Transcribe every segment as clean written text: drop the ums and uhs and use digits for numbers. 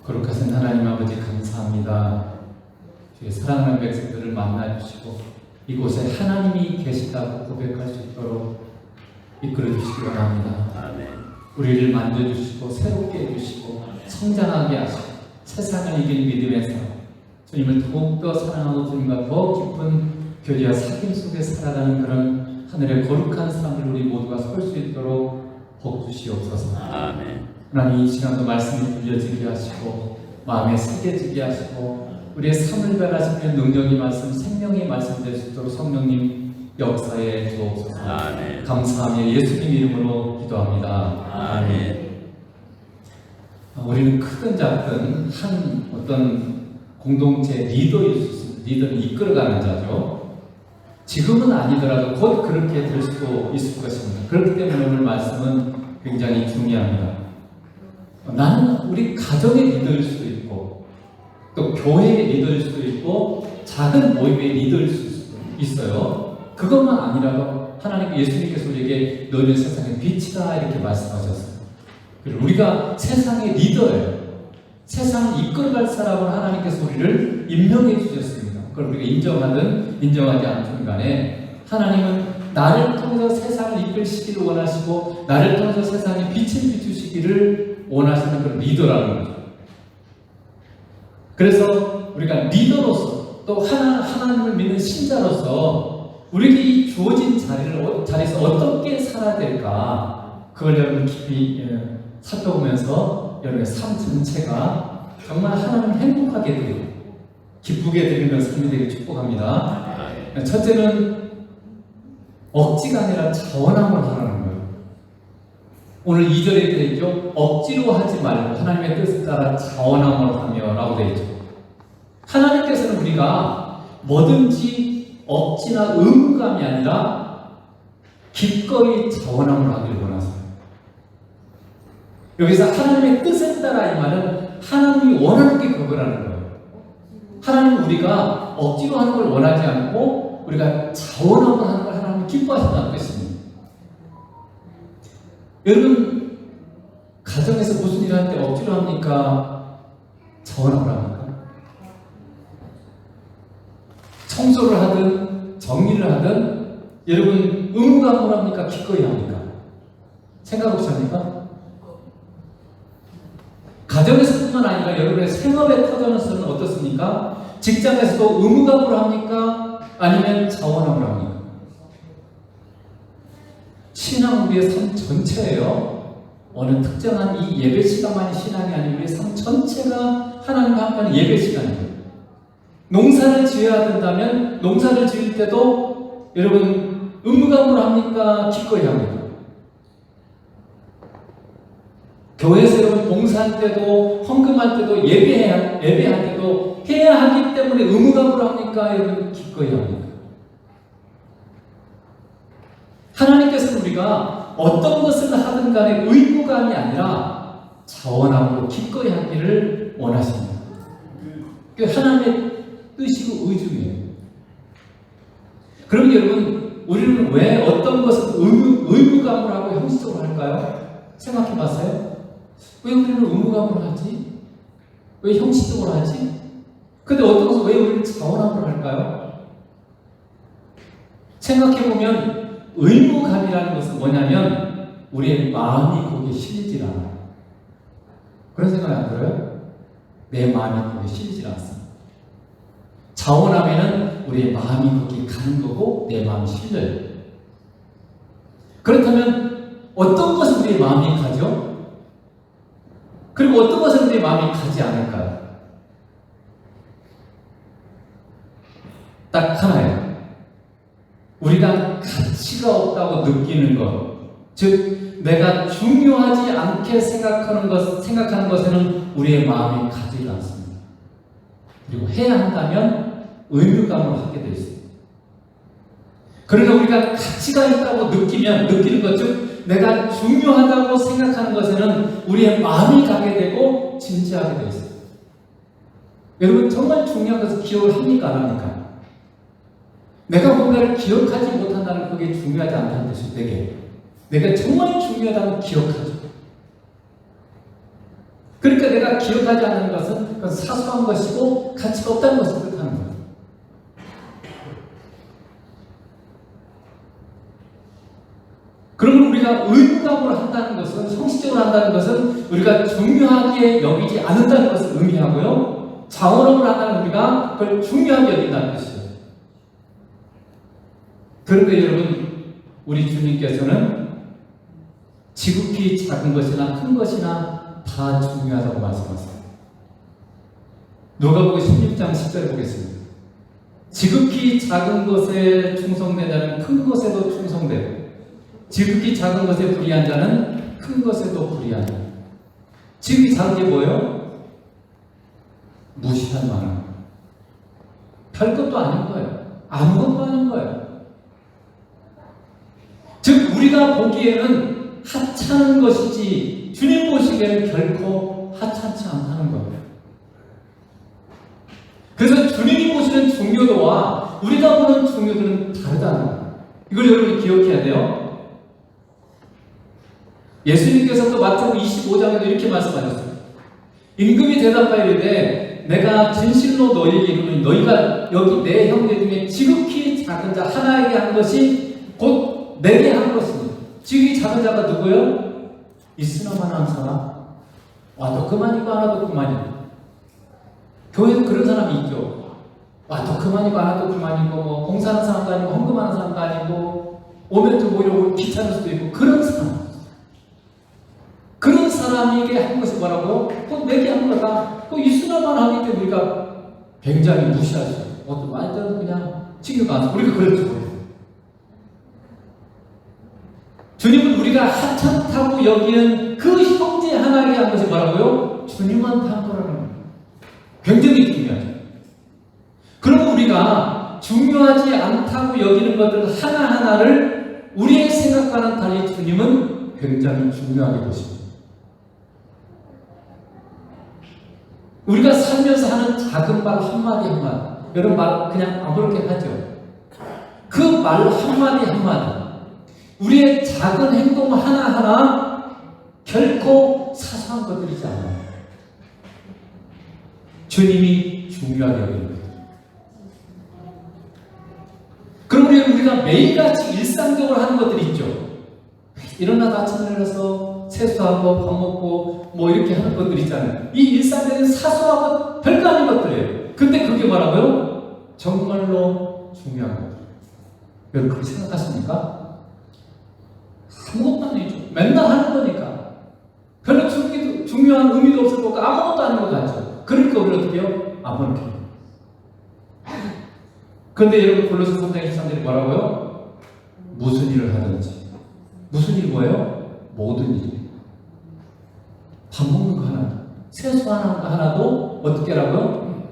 거룩하신 하나님 아버지 감사합니다. 주의 사랑하는 백성들을 만나주시고 이곳에 하나님이 계시다고 고백할 수 있도록 이끌어 주시기 바랍니다. 아멘. 우리를 만져주시고 새롭게 해주시고 성장하게 하시고 세상을 이길 믿음에서 주님을 더욱더 사랑하고 주님과 더 깊은 교제와 사귐 속에 살아가는 그런 하늘의 거룩한 사람들 우리 모두가 설 수 있도록 복 주시옵소서. 아멘. 하나님 이 시간도 말씀이 들려지게 하시고 마음에 새겨지게 하시고 우리의 삶을 변화시키는 능력의 말씀, 생명의 말씀 될 수 있도록 성령님 역사에 주옵소서. 아멘. 감사하며 예수님 이름으로 기도합니다. 아멘. 우리는 크든 작든 한 어떤 공동체 리더일 수 있습니다. 리더는 이끌어가는 자죠. 지금은 아니더라도 곧 그렇게 될 수도 있을 것입니다. 그렇기 때문에 오늘 말씀은 굉장히 중요합니다. 나는 우리 가정의 리더일 수도 있고 또 교회의 리더일 수도 있고 작은 모임의 리더일 수도 있어요. 그것만 아니라도 하나님 예수님께서 우리에게 너는 세상의 빛이다 이렇게 말씀하셨어요. 그리고 우리가 세상의 리더예요. 세상을 이끌어갈 사람을 하나님께서 우리를 임명해 주셨습니다. 그걸 우리가 인정하든 인정하지 않든 간에 하나님은 나를 통해서 세상을 이끌시기를 원하시고 나를 통해서 세상에 빛을 비추시기를 원하시는 그런 리더라는 거죠. 그래서 우리가 리더로서 또 하나님을 믿는 신자로서 우리에게 이 주어진 자리에서 어떻게 살아야 될까 그걸 여러분 깊이 살펴보면서 여러분의 삶 전체가 정말 하나님을 행복하게 되고 기쁘게 드리는 삶이 되길 축복합니다. 첫째는 억지가 아니라 자원함을 하라는 거예요. 오늘 2절에 되어 있죠. 억지로 하지 말고 하나님의 뜻에 따라 자원함을 하며 라고 되어 있죠. 하나님께서는 우리가 뭐든지 억지나 의무감이 아니라 기꺼이 자원함을 하기를 원하세요. 여기서 하나님의 뜻에 따라 이 말은 하나님이 원하는 게 그거라는 거예요. 하나님은 우리가 억지로 하는 걸 원하지 않고 우리가 자원함을 하는 걸 하나님이 기뻐하신다는 것입니다. 여러분 가정에서 무슨 일을 할 때 억지로 합니까? 자원함을 합니까? 청소를 하든 정리를 하든 여러분 의무감을 합니까? 기꺼이 합니까? 생각 없이 합니까? 가정에서뿐만 아니라 여러분의 생업의 터전에서는 어떻습니까? 직장에서도 의무감으로 합니까? 아니면 자원함으로 합니까? 신앙은 우리의 삶 전체예요. 어느 특정한 이 예배 시간만이 신앙이 아니고 우리의 삶 전체가 하나님과 함께하는 예배 시간이에요. 농사를 지어야 된다면 농사를 지을 때도 여러분 의무감으로 합니까? 기꺼이 합니까? 교회에서 여러분 봉사할 때도 헌금할 때도 예배할 때도 해야 하기 때문에 의무감으로 합니까? 여러분 기꺼이 합니까? 하나님께서는 우리가 어떤 것을 하든 간에 의무감이 아니라 자원함으로 기꺼이 하기를 원하십니다. 그게 하나님의 뜻이고 의중이에요. 그럼 여러분 우리는 왜 어떤 것을 의무감으로 하고 형식적으로 할까요? 생각해 봤어요? 왜 우리는 의무감으로 하지? 왜 형식적으로 하지? 근데 어떤 것을 왜 우리는 자원함으로 할까요? 생각해보면 의무감이라는 것은 뭐냐면 우리의 마음이 거기에 실리질 않아요. 그런 생각이 안 들어요? 내 마음이 거기에 실리질 않습니다. 자원하면은 우리의 마음이 거기에 가는 거고 내 마음이 실려요. 그렇다면 어떤 것은 우리의 마음이 가죠? 그리고 어떤 것은 우리의 마음이 가지 않을까요? 딱 하나예요. 우리가 가치가 없다고 느끼는 것, 즉 내가 중요하지 않게 생각하는 것에는 우리의 마음이 가지가 않습니다. 그리고 해야 한다면 의무감으로 하게 되어 있습니다. 그러나 우리가 가치가 있다고 느끼는 것, 즉 내가 중요하다고 생각하는 것에는 우리의 마음이 가게 되고 진지하게 되어 있습니다. 여러분 정말 중요한 것을 기억을 합니까? 안 합니까? 내가 뭔가를 기억하지 못한다는 그게 중요하지 않다는 뜻이에요. 내가 정말 중요하다는 기억하죠. 그러니까 내가 기억하지 않는 것은 그건 사소한 것이고 가치가 없다는 것을 뜻하는 거예요. 그러면 우리가 의무감으로 한다는 것은, 형식적으로 한다는 것은 우리가 중요하게 여기지 않는다는 것을 의미하고요. 자원업을 한다는 우리가 그걸 중요하게 여긴다는 것이에요. 그런데 여러분, 우리 주님께서는 지극히 작은 것이나 큰 것이나 다 중요하다고 말씀하세요. 누가복음 16장 10절 보겠습니다. 지극히 작은 것에 충성된 자는 큰 것에도 충성되고 지극히 작은 것에 불의한 자는 큰 것에도 불의하니. 지극히 작은 게 뭐예요? 무시할 만한 거. 별것도 아닌 거예요. 아무것도 아닌 거예요. 즉 우리가 보기에는 하찮은 것이지 주님 보시기에는 결코 하찮지 않다는 거예요. 그래서 주님이 보시는 중요도와 우리가 보는 중요도는 다르다는 거예요. 이걸 여러분이 기억해야 돼요. 예수님께서 또 마태복음 25장에도 이렇게 말씀하셨어요. 임금이 대답하여 이르되 내가 진실로 너희에게 이르노니 너희가 여기 내 형제 중에 지극히 작은 자 하나에게 한 것이 곧 내게 한 것입니다. 지극히 작은 자가 누구예요? 있으나만 한 사람. 너 그만이고 하나도 그만이고. 교회도 그런 사람이 있죠. 너 그만이고 하나도 그만이고 뭐 봉사하는 사람도 아니고 헌금하는 사람도 아니고 오면 좀 오히려 귀찮을 수도 있고 그런 사람. 그런 사람에게 한 것이 뭐라고요? 곧 내게 한 거다. 그 있으나만 하기 때문에 우리가 굉장히 무시하죠. 어떤 말들은 그냥 신경 안 써. 우리가 그랬죠. 주님은 우리가 하찮다고 여기는 그 형제 하나에게 한 것이 뭐라고요? 주님한테 한 거라는 거예요. 굉장히 중요하죠. 그러면 우리가 중요하지 않다고 여기는 것들 하나하나를 우리의 생각과는 달리 주님은 굉장히 중요하게 보십니다. 우리가 살면서 하는 작은 말 한마디 한마디, 여러분 말 그냥 아무렇게 하죠. 그 말 한마디 한마디, 우리의 작은 행동 하나하나 결코 사소한 것들이지 않아요. 주님이 중요하게 여기는 거예요. 그럼 우리가 매일같이 일상적으로 하는 것들이 있죠. 일어나서 아침에 일어나서 세수하고 밥 먹고 뭐 이렇게 하는 것들 있잖아요. 이 일상적인 사소하고 별거 아닌 것들이에요. 근데 그게 뭐라고요? 정말로 중요한 거예요. 여러분 그렇게 생각하십니까? 아무것도 아니죠. 맨날 하는 거니까. 별로 중요한 의미도 없을 거고 아무것도 아닌 것 같죠. 그러니까 우리가 어떻게 해요? 아무렇게 해요. 그런데 여러분 골로새 3장 23절이 뭐라고요? 무슨 일을 하든지. 무슨 일 뭐예요? 모든 일. 밥 먹는 거 하나, 세수하는 거 하나도 어떻게 하라고요?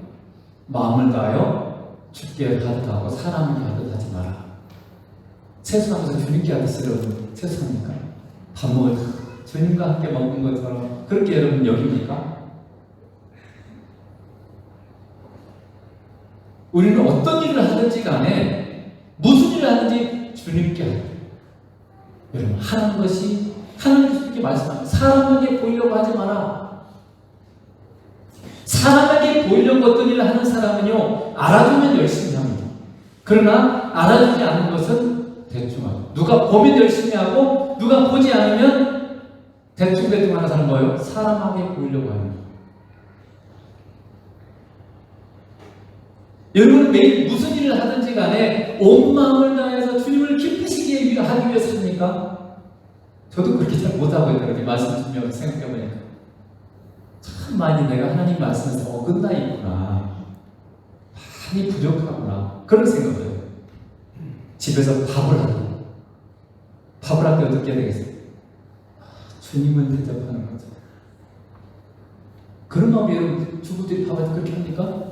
마음을 다하여 주께 하듯 하고 사람에게 하듯 하지 마라. 세수하면서 주님께 하듯 쓰려고 세수합니까? 밥 먹을 때 주님과 함께 먹는 것처럼 그렇게 여러분 여깁니까? 우리는 어떤 일을 하든지 간에 무슨 일을 하든지 주님께 하라. 여러분 하는 것이 하나님께 말씀합니다. 사람에게 보이려고 하지 마라. 사람에게 보이려고 어떤 일을 하는 사람은요 알아주면 열심히 합니다. 그러나 알아주지 않는 것은 대충 하고, 누가 보면 열심히 하고 누가 보지 않으면 대충 하는 사람은 뭐예요? 사람에게 보이려고 하는 거예요. 여러분 매일 무슨 일을 하든지 간에 온 마음을 다해서 주님을 기쁘시게 하기 위해서 삽니까? 저도 그렇게 잘 못하고 있다고 말씀 주면 생각해보니까 참 많이 내가 하나님 말씀에서 어긋나 있구나, 많이 부족하구나 그런 생각을 해요. 집에서 밥을 할 때 어떻게 해야 되겠어요? 주님을 대접하는 거죠. 그런 마음이 여러분 주부들이 밥할 때 그렇게 합니까?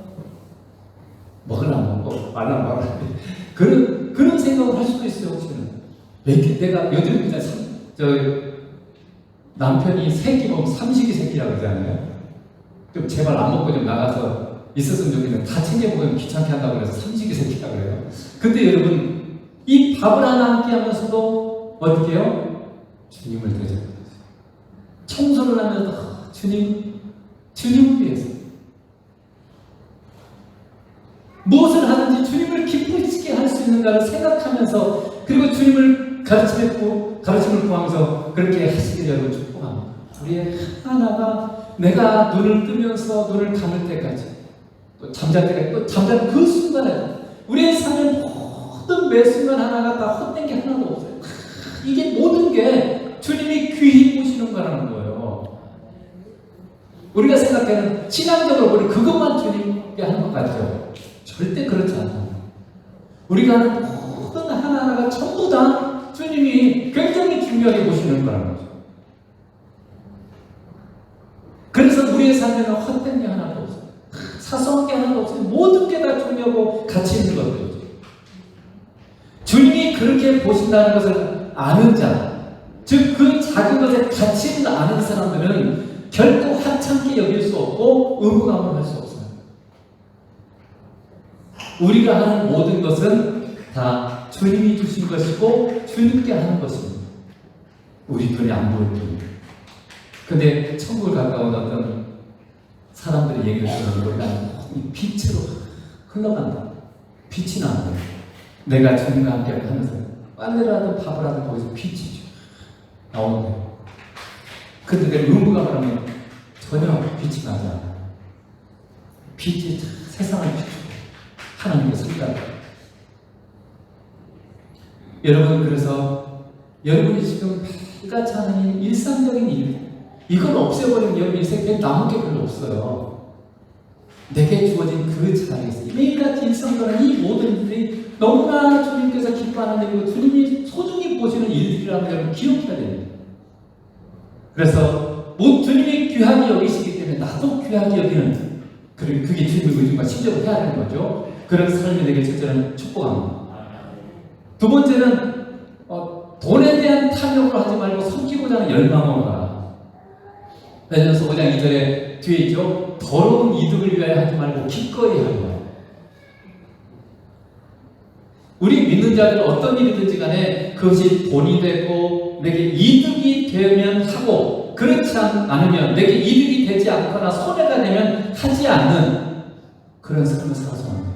먹으려 먹고 말라 말라 그런 생각을 할 수도 있어요. 혹시는 내가 요즘 남편이 새끼 먹으면 삼식이 새끼라고 그러잖아요. 좀 제발 안 먹고 좀 나가서 있었으면 좋겠는데 다 챙겨 먹으면 귀찮게 한다고 그래서 삼식이 새끼라고 그래요. 근데 여러분 이 밥을 하나 함께 하면서도 어떻게 해요? 주님을 대접해요. 청소를 하면서 주님 주님을 위해서. 무엇을 하든지 주님을 기쁘시게 할 수 있는가를 생각하면서, 그리고 주님을 가르침을 구하면서 그렇게 하시기를 여러분 축복합니다. 우리의 하나가 내가 눈을 뜨면서 눈을 감을 때까지, 또 잠잘 때까지, 또 잠자는 그 순간에 우리의 삶의 모든 매 순간 하나가 다 헛된 게 하나도 없어요. 이게 모든 게 주님이 귀히 보시는 거라는 거예요. 우리가 생각하는 신앙적으로 우리 그것만 주님께 하는 것 같죠. 절대 그렇지 않아요. 우리가 하는 모든 하나하나가 전부 다 주님이 굉장히 중요하게 보시는 거라는 거죠. 그래서 우리의 삶에는 헛된 게 하나도 없어요. 사소한 게 하나도 없어요. 모든 게 다 중요하고 가치 있는 것들이죠. 주님이 그렇게 보신다는 것을 아는 자, 즉 그 작은 것에 가치를 아는 사람들은 결코 하찮게 여길 수 없고 의무감을 할 수 없어요. 우리가 하는 모든 것은 다 주님이 주신 것이고 주님께 하는 것입니다. 우리 눈에 안 보일 뿐이에요. 근데 천국을 가까운 어떤 사람들이 얘기를 들으면 우리가 빛으로 흘러간다. 빛이 나는 거예요. 내가 주님과 함께 하면서 빨래를 하든 밥을 하든 거기서 빛이 나오는 거예요. 근데 내가 의무감을 하면 전혀 빛이 나지 않아요. 빛이 세상을 비추고 하나님의 승리다. 여러분, 그래서 여러분이 지금 매일같이 하는 일상적인 일, 이걸 없애버리면 여러분 인생에 남은 게 별로 없어요. 내게 주어진 그 자리에서 매일같이 일상적인 이 모든 일들이 너무나 주님께서 기뻐하는 일이고 주님이 소중히 보시는 일들이라는 걸 기억해야 됩니다. 그래서 주님이 귀하게 여기시기 때문에 나도 귀하게 여기는, 그게 주님의 의중과 신적으로 해야 하는 거죠. 그런 삶이 되길 첫째는 축복합니다. 두 번째는 돈에 대한 탐욕으로 하지 말고 섬기고자 하는 열망으로 가라. 베드로서 5장 2절에 뒤에 있죠. 더러운 이득을 위하여 하지 말고 기꺼이 하라. 우리 믿는 자들은 어떤 일이든지 간에 그것이 돈이 되고 내게 이득이 되면 하고, 그렇지 않으면 내게 이득이 되지 않거나 손해가 되면 하지 않는 그런 삶을 살아서 합니다.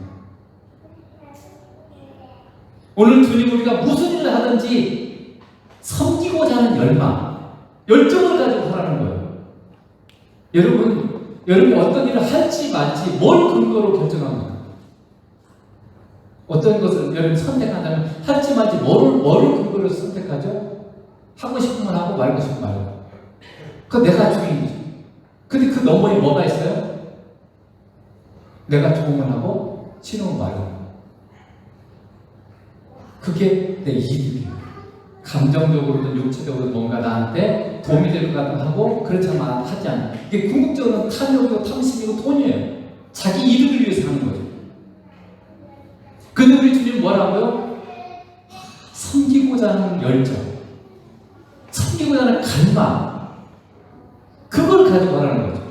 오늘 주님, 우리가 무슨 일을 하든지 섬기고자 하는 열망, 열정을 가지고 하라는 거예요. 여러분이 어떤 일을 할지 말지 뭘 근거로 결정합니까? 어떤 것을 여러분이 선택한다면 할지 말지 뭐를 근거로 선택하죠? 하고 싶은 건 하고 말고 싶은 건 말고. 그건 내가 주인이죠. 근데 그 너머에 뭐가 있어요? 내가 좋은 건 하고 싫은 건 말고. 그게 내 이익이에요. 감정적으로든 육체적으로든 뭔가 나한테 도움이 될 것 같으면 하고, 그렇지 않으면 하지 않아요. 이게 궁극적으로는 탐욕이고 탐심이고 돈이에요. 자기 이득을 위해서 하는 거죠. 근데 우리 주님 뭐라고요? 섬기고자 하는 열정, 섬기고자 하는 갈망, 그걸 가지고 하라는 거죠.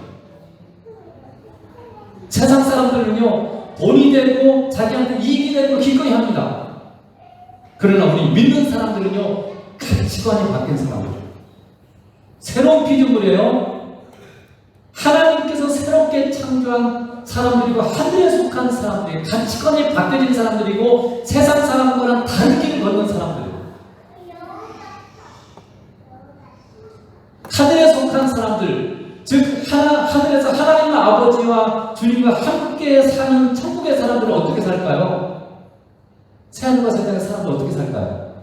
세상 사람들은요, 돈이 되고 자기한테 이익이 되는 거 기꺼이 합니다. 그러나 우리 믿는 사람들은요, 가치관이 바뀐 사람들, 새로운 피조물이에요. 하나님께서 새롭게 창조한 사람들이고 하늘에 속한 사람들, 가치관이 바뀌어진 사람들이고 세상 사람과는 다른 길을 걷는 사람들, 하늘에 속한 사람들, 즉 하늘에서 하나님 아버지와 주님과 함께 사는 천국의 사람들은 어떻게 살까요? 새하늘과 새 땅의 사람들 어떻게 살까요?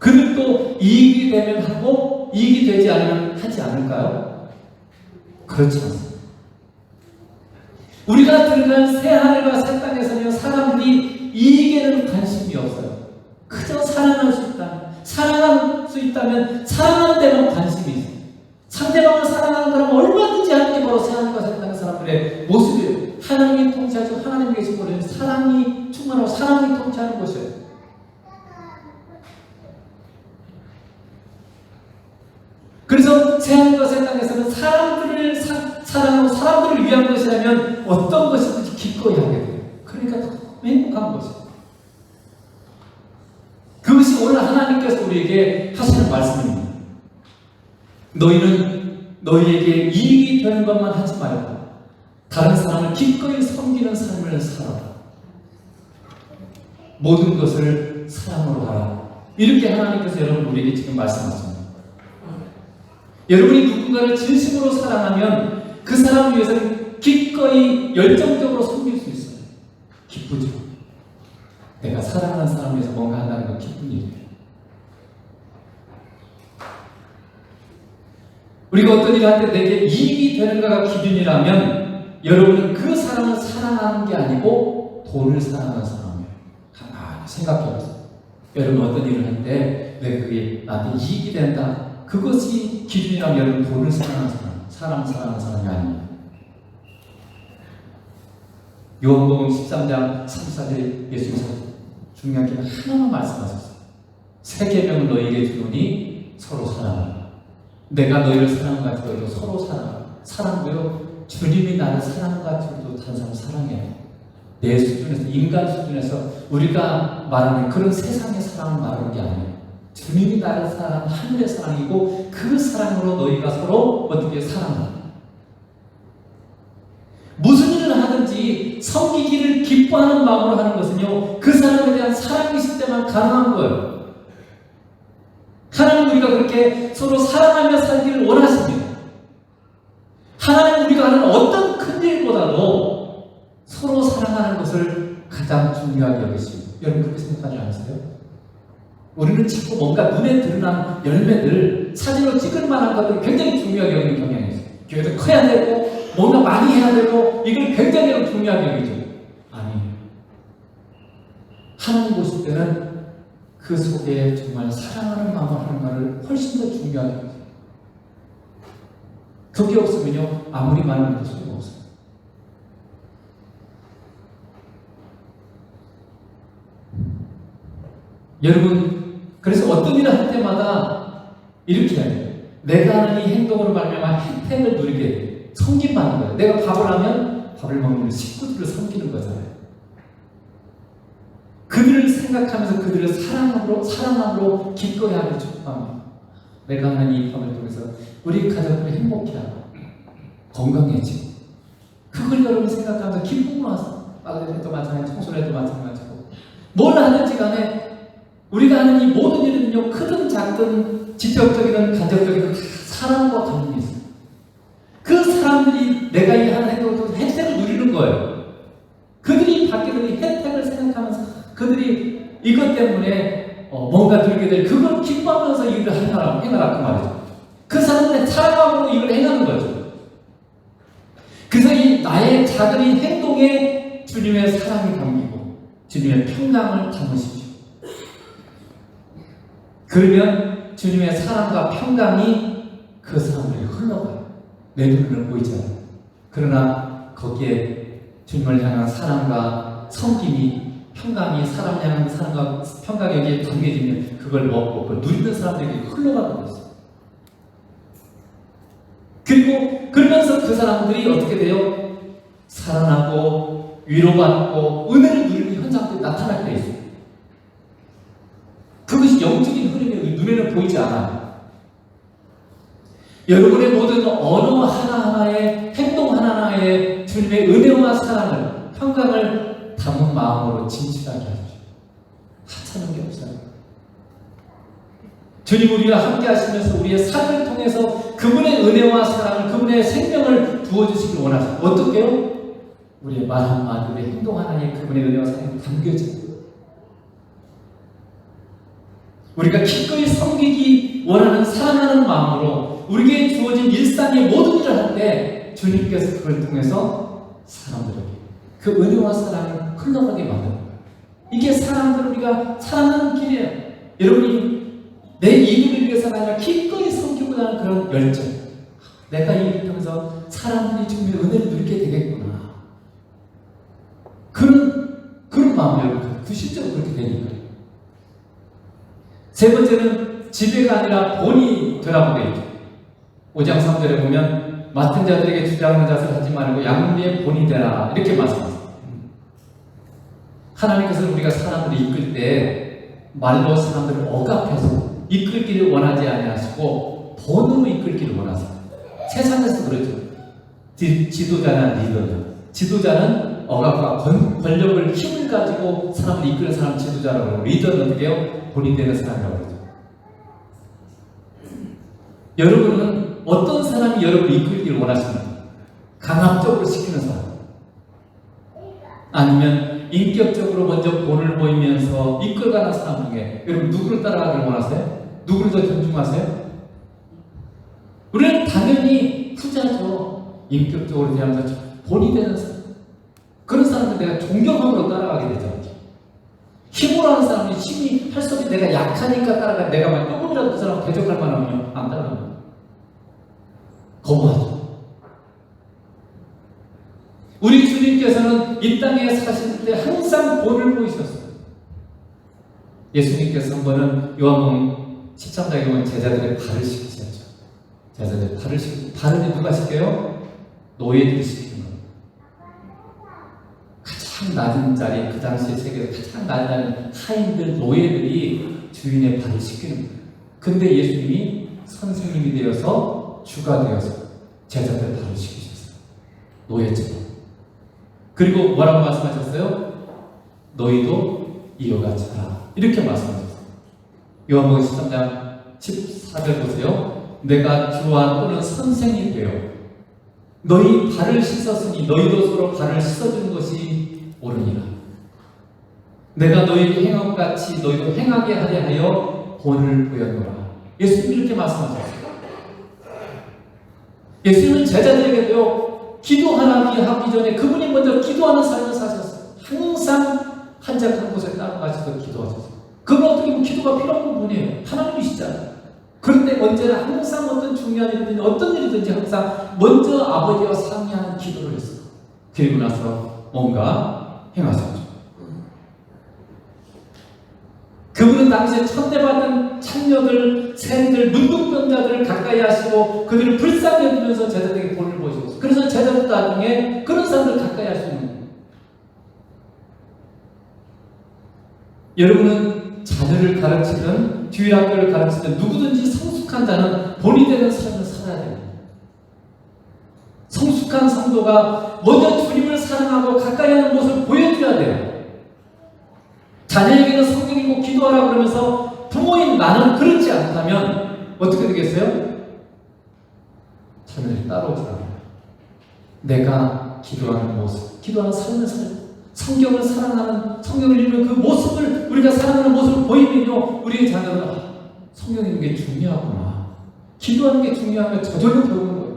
그들도 이익이 되면 하고 이익이 되지 않으면 하지 않을까요? 그렇지 않습니다. 우리가 들어간 새하늘과 새 땅에서는 사람들이 이익에는 관심이 없어요. 그저 사랑할 수 있다면 사랑하는 데만 관심이 있어요. 상대방을 사랑하는 사람은 얼마든지 하는 게 바로 새하늘과 새 땅의 사람들의 모습이에요. 하나님이 통치하시고 하나님이 계신 곳에는 사랑이 충만하고 사랑이 통치하는 곳이에요. 그래서 새하늘과 새 땅에서는 사람들을 사랑하고 사람들을 위한 것이라면 어떤 것이든지 기꺼이 하게 돼요. 그러니까 더 행복한 것이에요. 그것이 오늘 하나님께서 우리에게 하시는 말씀입니다. 너희는 너희에게 이익이 되는 것만 하지 말고 다른 사람을 기꺼이 섬기는 삶을 살아라. 모든 것을 사랑으로 하라. 이렇게 하나님께서 여러분 우리에게 지금 말씀하십니다. 여러분이 누군가를 진심으로 사랑하면 그 사람을 위해서는 기꺼이 열정적으로 섬길 수 있어요. 기쁘죠. 내가 사랑하는 사람을 위해서 뭔가 한다는 건 기쁜 일이에요. 우리가 어떤 일을 할 때 내게 이익이 되는가가 기준이라면 여러분은 그 사람을 사랑하는 게 아니고 돈을 사랑하는 사람이에요. 가만히 생각해보세요. 여러분 어떤 일을 할 때 왜 그게 나한테 이익이 된다. 그것이 기준이라면 여러분 돈을 사랑하는 사람, 사랑하는 사람이 아닙니다. 요한복음 13장 34절에 예수님께서 중요한 게 하나만 말씀하셨어요. 새 계명을 너희에게 주노니 서로 사랑하라. 내가 너희를 사랑한 같이 너희도 서로 사랑하라. 사랑고요. 주님이 나를 사랑한 같이 또 다른 사람을 사랑해요. 내 수준에서, 인간 수준에서 우리가 말하는 그런 세상의 사랑을 말하는 게 아니에요. 주님이 나를 사랑한 하늘의 사랑이고 그 사랑으로 너희가 서로 어떻게 사랑하라. 무슨 일을 하든지 섬기기를 기뻐하는 마음으로 하는 것은요, 그 사람에 대한 사랑이 있을 때만 가능한 거예요. 하나님 우리가 그렇게 서로 사랑하며 살기를 원하십니다. 하나님 우리가 하는 어떤 큰 일보다도 서로 사랑하는 것을 가장 중요하게 여기십니다. 여러분 그렇게 생각하지 않으세요? 우리는 자꾸 뭔가 눈에 드러난 열매들, 사진으로 찍을 만한 것들을 굉장히 중요하게 여기는 경향이 있어요. 교회도 커야 되고 뭔가 많이 해야 되고 이걸 굉장히 중요하게 여기죠. 아니에요. 하나님 보실 때는 그 속에 정말 사랑하는 마음을 하는 말을 훨씬 더 중요하게 여기죠. 그게 없으면요 아무리 많은 것도 소용가 없어요. 여러분 그래서 어떤 일을 할 때마다 이렇게 해야 돼요. 내가 하는 이 행동으로 말미암아 혜택을 누리게 돼요. 섬김받는 거예요. 내가 밥을 하면 밥을 먹는 식구들을 섬기는 거잖아요. 그들을 생각하면서 그들을 사랑함으로 기꺼이 하기를 축복합니다. 내가 하는 이 밥을 통해서 우리 가족들이 행복해하고 건강해지고 그걸 여러분 생각하면서 기쁨으로 하세요. 빨래를 해도 마찬가지고 청소를 해도 마찬가지고 뭘 하든지 간에 우리가 하는 이 모든 일은요 크든 작든 지적적이든 간접적이든 사랑과 관련이 있어요. 그 사람들이 내가 이 하는 행동을 통해서 혜택을 누리는 거예요. 그들이 받게 되는 혜택을 생각하면서 그들이 이것 때문에 뭔가 누리게 될 그걸 기뻐하면서 일을 행하라 그 말이죠. 그 사람들의 사랑함으로 일을 행하는 거죠. 그래서 이 나의 작은 이 행동에 주님의 사랑이 담기고 주님의 평강을 담으십시오. 그러면 주님의 사랑과 평강이 그 사람들이 흘러가요. 내 눈으로는 보이지 않아요. 그러나 거기에 주님을 향한 사랑과 섬김이 평강이 사람을 향한 사랑과 평강이 여기에 담겨지면 그걸 먹고 그걸 누리는 사람들에게 흘러가는 거죠. 그리고 그러면서 그 사람들이 어떻게 돼요? 살아나고 위로받고 은혜를 누리는 현상들이 나타날 때 있어요. 그것이 영적인 흐름이 눈에는 보이지 않아요. 여러분의 모든 언어 하나하나에 행동 하나하나에 주님의 은혜와 사랑을 평강을 담은 마음으로 진실하게 하십시오. 하찮은 게 없어요. 주님 우리와 함께 하시면서 우리의 삶을 통해서 그분의 은혜와 사랑을 그분의 생명을 부어주시길 원하세요. 어떻게요? 우리의 말 한마디 우리의 행동 하나에 그분의 은혜와 사랑이 담겨져요. 우리가 기꺼이 섬기기 원하는 사랑하는 마음으로 우리에게 주어진 일상의 모든 일을 할 때 주님께서 그걸 통해서 사람들에게 그 은혜와 사랑을 흘러가게 만드는 거예요. 이게 사람들을 우리가 사랑하는 길이에요. 여러분이 내 이익을 위해서가 아니라 기꺼이 섬기고자 하는 그런 열정. 내가 이 일을 통해서 사람들이 주님의 은혜를 누리게 되겠구나. 그런 마음을 실제로 그렇게 되니까요. 세 번째는 지배가 아니라 본이 되라고 되어 있죠. 5장 3절에 보면 맡은 자들에게 주장하는 자세를 하지 말고 양리의 본이 되라 이렇게 말씀하세요. 하나님께서는 우리가 사람들을 이끌 때 말로 사람들을 억압해서 이끌기를 원하지 아니하시고 본으로 이끌기를 원하세요. 세상에서 그렇죠. 지도자나 리더냐. 지도자는 억압과 권력을, 힘을 가지고 사람을 이끄는 사람 지도자라고 하고, 리더는 어떻게 해요? 본인 되는 사람이라고 그러죠. 여러분은 어떤 사람이 여러분을 이끌기를 원하십니까? 강압적으로 시키는 사람, 아니면 인격적으로 먼저 본을 보이면서 이끌어가는 사람 중에 여러분 누구를 따라가기를 원하세요? 누구를 더 존중하세요? 우리는 당연히 후자죠. 인격적으로 대하면서 본이 되는 사람, 그런 사람들 내가 존경함으로 따라가게 되죠. 힘으로 하는 사람이 힘이 할 수 없이 내가 약하니까 따라가, 내가 막 조금이라도 그 사람 대적할 만하면 안 따라갑니다. 거부하죠. 우리 주님께서는 이 땅에 사실 때 항상 본을 보이셨어요. 예수님께서 한 번은 요한복음 13장에 보면 제자들의 발을 씻으셨죠. 제자들의 발을 씻고, 발을 누가 씻겨요? 노예들이 씻기는 거예요. 가장 낮은 자리, 그 당시에 세계에서 가장 낮은 하인들, 노예들이 주인의 발을 씻기는 거예요. 근데 예수님이 선생님이 되어서 주가 되어서 제자들의 발을 씻기셨어요. 노예처럼. 그리고 뭐라고 말씀하셨어요? 너희도 이와 같이 하라. 이렇게 말씀하셨어요. 요한복음 13장 14절 보세요. 내가 주와 또는 선생이 되어 너희 발을 씻었으니 너희도 서로 발을 씻어주는 것이 옳으니라. 내가 너희에게 행한 것 같이 너희도 행하게 하려 하여 본을 보였노라. 예수님이 이렇게 말씀하셨어요. 예수님은 제자들에게도요, 기도하기 전에 그분이 먼저 기도하는 삶을 사셨어요. 항상 한적한 곳에 따라가셔서 기도하셨어요. 그건 어떻게 보면 기도가 필요한 분이에요. 하나님이시잖아요. 그런데 언제나 항상 어떤 중요한 일이든지 어떤 일이든지 항상 먼저 아버지와 상의하는 기도를 했어요. 그리고 나서 뭔가 행하셨죠. 그분은 당시에 천대받은 창녀들, 샘들, 문둥병자들을 가까이 하시고 그들을 불쌍히 여기면서 제자들에게 본을 보이셨어요. 그래서 제자들 나중에 그런 사람들 가까이 하시는 거예요. 여러분은 자녀를 가르치든 주일학교를 가르치든 누구든지 성숙한 자는 본이 되는 삶을 살아야 됩니다. 성숙한 성도가 먼저 주님을 사랑하고 가까이 하는 모습을 보여줘야 돼요. 자녀에게는 성경 읽고 기도하라 그러면서 부모인 나는 그렇지 않다면 어떻게 되겠어요? 자녀들이 따라오지 않아요. 내가 기도하는 모습, 기도하는 삶을 살고 성경을 사랑하는, 성경을 읽는 그 모습을, 우리가 사랑하는 모습을 보이면요, 우리의 자녀는 성경 읽는 게 중요하구나, 기도하는 게 중요하면 저절로 배우는 거예요.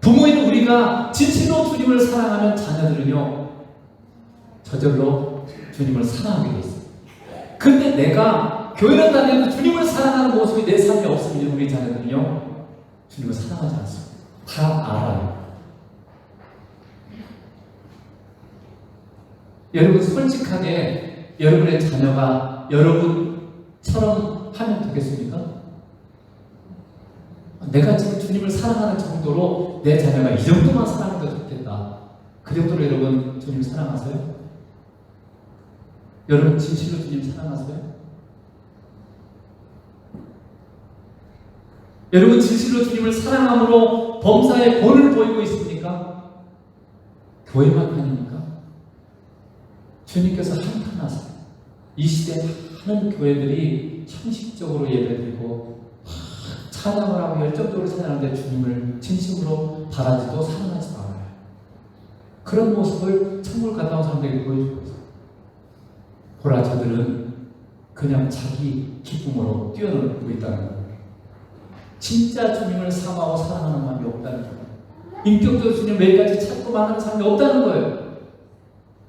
부모인 우리가 진실로 주님을 사랑하면 자녀들은요 저절로 주님을 사랑하게 돼 있어요. 근데 내가 교회를 다니면서 주님을 사랑하는 모습이 내 삶에 없으면 우리 자녀들은요 주님을 사랑하지 않습니다. 다 알아요. 여러분 솔직하게 여러분의 자녀가 여러분처럼 하면 되겠습니까? 내가 지금 주님을 사랑하는 정도로 내 자녀가 이 정도만 사랑해도 좋겠다. 그 정도로 여러분 주님 사랑하세요? 여러분 진실로 주님 사랑하세요? 여러분 진실로 주님을 사랑함으로 범사에 본을 보이고 있습니까? 교회만 아닙니까? 주님께서 한탄하세요. 이 시대에 많은 교회들이 형식적으로 예배드리고 찬양을 하고 열정적으로 찬양하는데 주님을 진심으로 바라지도 사랑하지도 않아요. 그런 모습을 천국을 갔다 온 사람들에게 보여주고 있어요. 보라, 저들은 그냥 자기 기쁨으로 뛰어놀고 있다는 거예요. 진짜 주님을 사모하고 사랑하는 마음이 없다는 거예요. 인격적으로 주님 매일같이 찾고 만나는 사람이 없다는 거예요.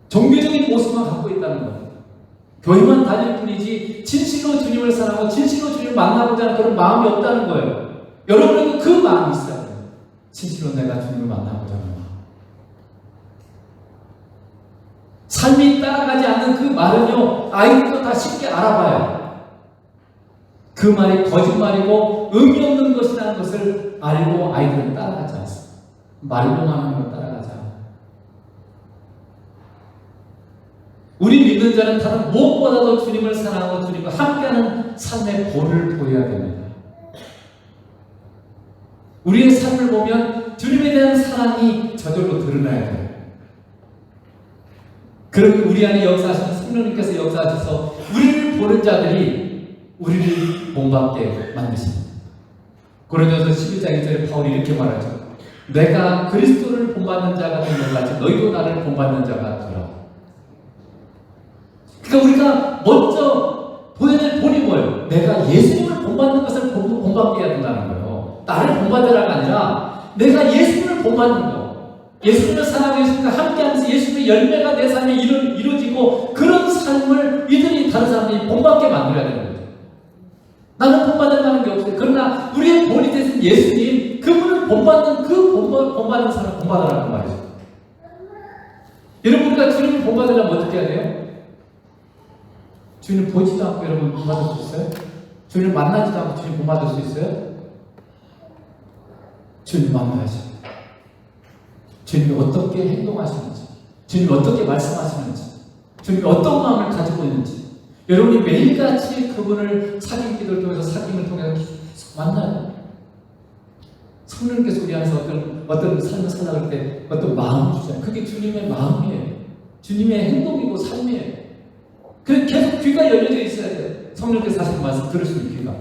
종교적인 모습만 갖고 있다는 거예요. 교회만 다닐 뿐이지 진실로 주님을 사랑하고 진실로 주님을 만나고자 하는 그런 마음이 없다는 거예요. 여러분에게 그 마음이 있어야 돼요. 진실로 내가 주님을 만나고자 하는 마음. 삶이 따라가지 않는 그 말은요, 아이들도 다 쉽게 알아봐요. 그 말이 거짓말이고 의미 없는 것이라는 것을 알고 아이들은 따라가지 않습니다. 말로만 하는 걸 따라가지 않아요. 우리 믿는 자는 다른 무엇보다도 주님을 사랑하고 주님과 함께하는 삶의 본을 보여야 됩니다. 우리의 삶을 보면 주님에 대한 사랑이 저절로 드러나야 돼요. 그러면 우리 안에 역사하시는 성령님께서 역사하셔서 우리를 보는 자들이 우리를 본받게 만드십니다. 고린도서 12장 1절에 바울이 이렇게 말하죠. 내가 그리스도를 본받는 자가 된 것 같이 너희도 나를 본받는 자가 되라. 그러니까 우리가 먼저 보여야 될 본이 뭐예요? 내가 예수님을 본받는 것을 본받게 해야 된다는 거예요. 나를 본받으라가 아니라 내가 예수님을 본받는 거. 예수님을 사랑하고 예수님과 함께하면서 예수님의 열매가 내 삶에 이루어지고 그런 삶을 이들이 다른 사람들이 본받게 만들어야 되는 거죠. 나는 본받는다는 게 없어요. 그러나 우리의 본이 되신 예수님, 그분을 본받는 본받는 사람 본받으라는 말이죠. 여러분, 우리가 주님을 본받으려면 어떻게 해야 돼요? 주님 보지도 않고 여러분 본받을 수 있어요? 주님 만나지도 않고 주님 본받을 수 있어요? 주님 만나야죠. 주님이 어떻게 행동하시는지, 주님이 어떻게 말씀하시는지, 주님이 어떤 마음을 가지고 있는지, 여러분이 매일같이 그분을 사귐 기도를 통해서 사귐을 통해서 계속 만나요. 성령님께서 우리 안에서 어떤 삶을 살아갈 때 어떤 마음을 주잖아요. 그게 주님의 마음이에요. 주님의 행동이고 삶이에요. 그래서 계속 귀가 열려져 있어야 돼요. 성령님께서 하시는 말씀 들을 수 있는 귀가.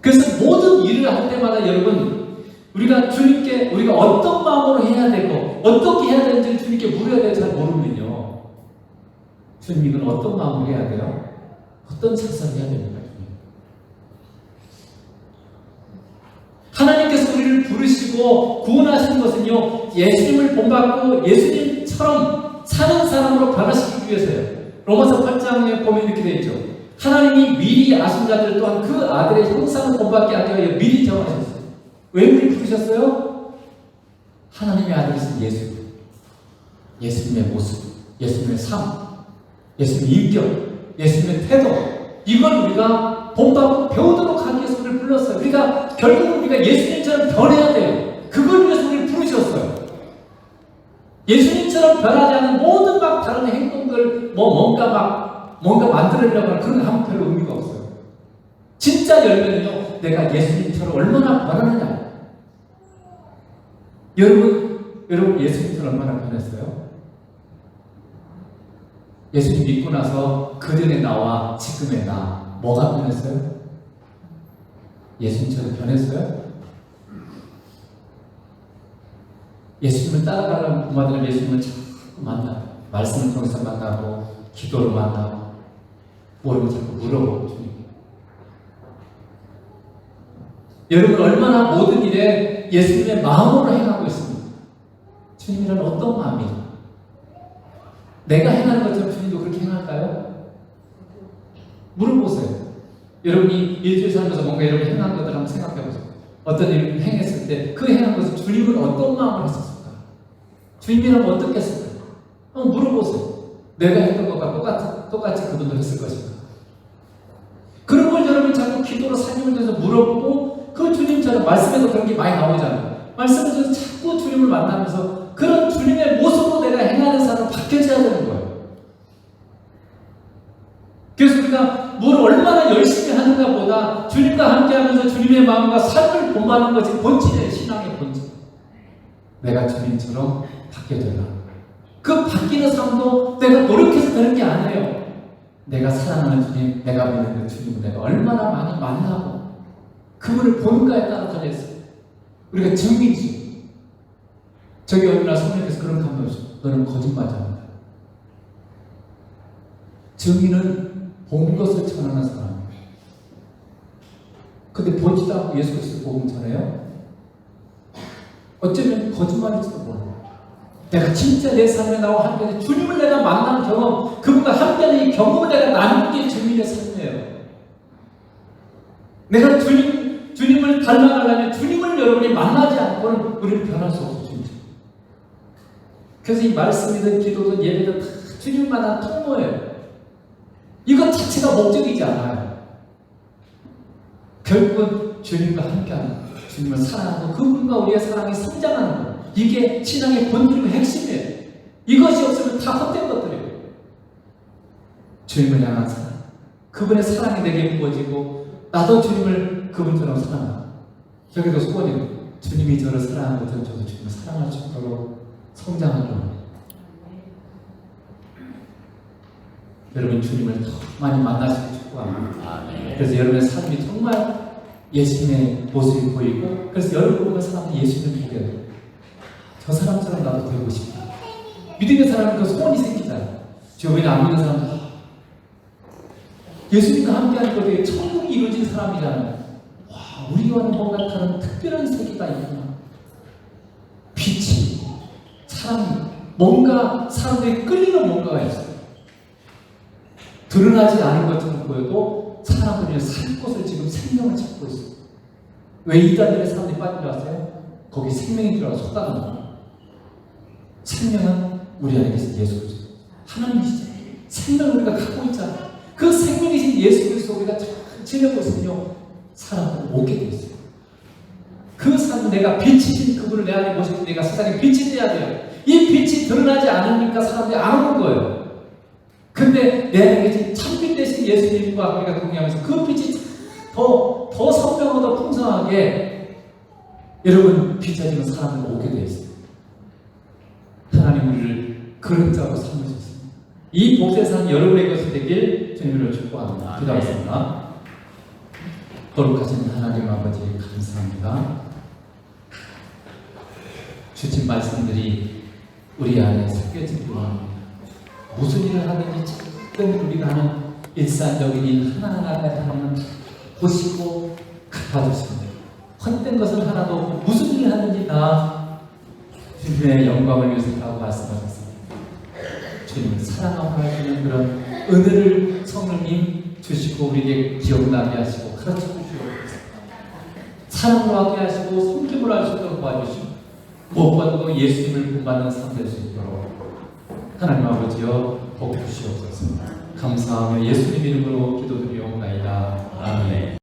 그래서 모든 일을 할 때마다 여러분, 우리가 주님께 우리가 어떤 마음으로 해야 되고 어떻게 해야 되는지 주님께 물어야 돼요. 잘 모르면요. 주님 이건 어떤 마음으로 해야 돼요? 어떤 작사를 해야 됩니까? 하나님께서 우리를 부르시고 구원하신 것은요, 예수님을 본받고 예수님처럼 사는 사람으로 변화시키기 위해서예요. 로마서 8장에 보면 이렇게 되어 있죠. 하나님이 미리 아신 자들 또한 그 아들의 형상을 본받게 하기 위하여 미리 정하셨어요. 왜 우리 부르셨어요? 하나님의 아들이신 예수, 예수님의 모습, 예수님의 삶, 예수님의 인격, 예수님의 태도, 이걸 우리가 본받고 배우도록 하기 위해서 우리를 불렀어요. 그러니까 결국 우리가 예수님처럼 변해야 돼요. 그걸 위해서 우리를 부르셨어요. 예수님처럼 변하지 않는 모든 막 다른 행동들, 뭔가 만들려고 하는 그런 거 아무 별로 의미가 없어요. 진짜 열매는요, 내가 예수님처럼 얼마나 변하느냐. 여러분 예수님처럼 얼마나 변했어요? 예수님 믿고 나서 그전의 나와 지금의 나, 뭐가 변했어요? 예수님처럼 변했어요? 예수님을 따라가려는 부모들은 예수님을 자꾸 만나요. 말씀을 통해서 만나고, 기도로 만나고, 모르면 자꾸 물어보고 주님. 여러분 얼마나 모든 일에 예수님의 마음으로 행하고 있습니다. 주님이란 어떤 마음이죠? 내가 행하는 것처럼 주님도 그렇게 행할까요? 물어보세요. 여러분이 일주일 살면서 뭔가 여러분이 행한 것들 한번 생각해보세요. 어떤 일을 행했을 때 그 행한 것을 주님은 어떤 마음을 했었을까? 주님이라면 어떻게 했을까? 한번 물어보세요. 내가 했던 것과 똑같이 그분도 했을 것인가? 그런 걸 여러분 자꾸 기도로 사님을 통해서 물어보고 그 주님처럼 말씀에도 그런 게 많이 나오잖아요. 말씀을 통해서 자꾸 주님을 만나면서 그런 주님의 모습으로 내가 행하는 사람으로 바뀌어져야 되는 거예요. 그래서 우리가 뭘 얼마나 열심히 하는가 보다 주님과 함께하면서 주님의 마음과 삶을 본받는 것이 본질이에요. 신앙의 본질. 내가 주님처럼 바뀌어져라. 그 바뀌는 삶도 내가 노력해서 되는 게 아니에요. 내가 사랑하는 주님, 내가 믿는 그 주님을 내가 얼마나 많이 만나고 그분을 보는가에 따라 달려있어요. 우리가 증명이죠. 저기 어느 날 성령께서 그런 감동을 줬어요. 너는 거짓말하지 않는다. 증인은 본 것을 전하는 사람이에요. 근데 보지도 않고 예수 그리스도 복음 전해요? 어쩌면 거짓말일지도 몰라요. 내가 진짜 내 삶에 나와 함께 주님을 내가 만난 경험, 그분과 함께하는 이 경험을 내가 나누는 게 주님의 삶이에요. 내가 주님을 닮아가려면 주님을 여러분이 만나지 않고는 우리는 변할 수 없어요. 그래서 이 말씀이든 기도든 예배든 다 주님만한 통로예요. 이것 자체가 목적이지 않아요. 결국은 주님과 함께하는, 주님을 사랑하고 그분과 우리의 사랑이 성장하는 것. 이게 신앙의 본질이고 핵심이에요. 이것이 없으면 다 헛된 것들이에요. 주님을 향한 사랑, 그분의 사랑이 내게 부어지고 나도 주님을 그분처럼 사랑하고 저기도 소원이 주님이 저를 사랑한 것처럼 저도 주님을 사랑할 수 있도록 성장하기로. 여러분 주님을 더 많이 만나시고 축복합니다. 그래서 여러분의 삶이 정말 예수님의 모습이 보이고, 그래서 여러분 보는 사람이 예수님을 보게 돼요. 저 사람처럼 나도 되고 싶다. 믿음의 사람은 그 소원이 생기잖아요. 주변에 안 믿는 사람도 예수님과 함께하는 것에 천국이 이루어진 사람이잖아요. 와, 우리와는 뭔가 다른 특별한 세계가 있구나. 빛이, 사람이, 뭔가 사람들이 끌리는 뭔가가 있어요. 드러나지 않은 것처럼 보여도 사람들이 살 곳을 지금 생명을 찾고 있어요. 왜 이단들의 사람들이 빠져나왔어요? 거기 생명이 들어가 쏟아가 나와요. 생명은 우리 안에 계신 예수 그리스도, 하나님이시죠. 생명을 우리가 갖고 있잖아요. 그 생명이신 예수 그리스도 우리가 지내고 있으며 사람들을 오게 돼 있어요. 그 사람, 내가 빛이신 그분을 내 안에 모시고 내가 세상에 빛이 돼야 돼요. 이 빛이 드러나지 않으니까 사람들이 안 오는 거예요. 근데 내 안에 계신 참빛 대신 예수님과 우리가 동행하면서 그 빛이 더 선명하고 더 풍성하게 여러분 비춰지는 사람들 오게 되어 있어요. 하나님 우리를 그림자로 삼으셨습니다. 이 복세상 여러분의 것이 되길 주님으로 축복합니다. 기도하겠습니다. 거룩하신 하나님 아버지 감사합니다. 주신 말씀들이 우리 안에 새겨지기로 합니다. 무슨 일을 하든지 지금 우리가 하는 일상적인 일 하나하나가 하나는 보시고 갚아주십니다. 헛된 것은 하나도 없고 무슨 일을 하든지 다 주님의 영광을 위해서 하라고 말씀하셨습니다. 주님을 사랑하고 하시는 그런 은혜를 성령님 주시고 우리에게 기억나게 하시고 가르쳐 주시고 사랑으로 하게 하시고 섬김을 할 수 있도록 도와주시고 무엇보다도 예수님을 본받는 삶 될 수 있도록 하나님 아버지여 복 주시옵소서. 감사하며 예수님 이름으로 기도드리옵나이다. 아멘.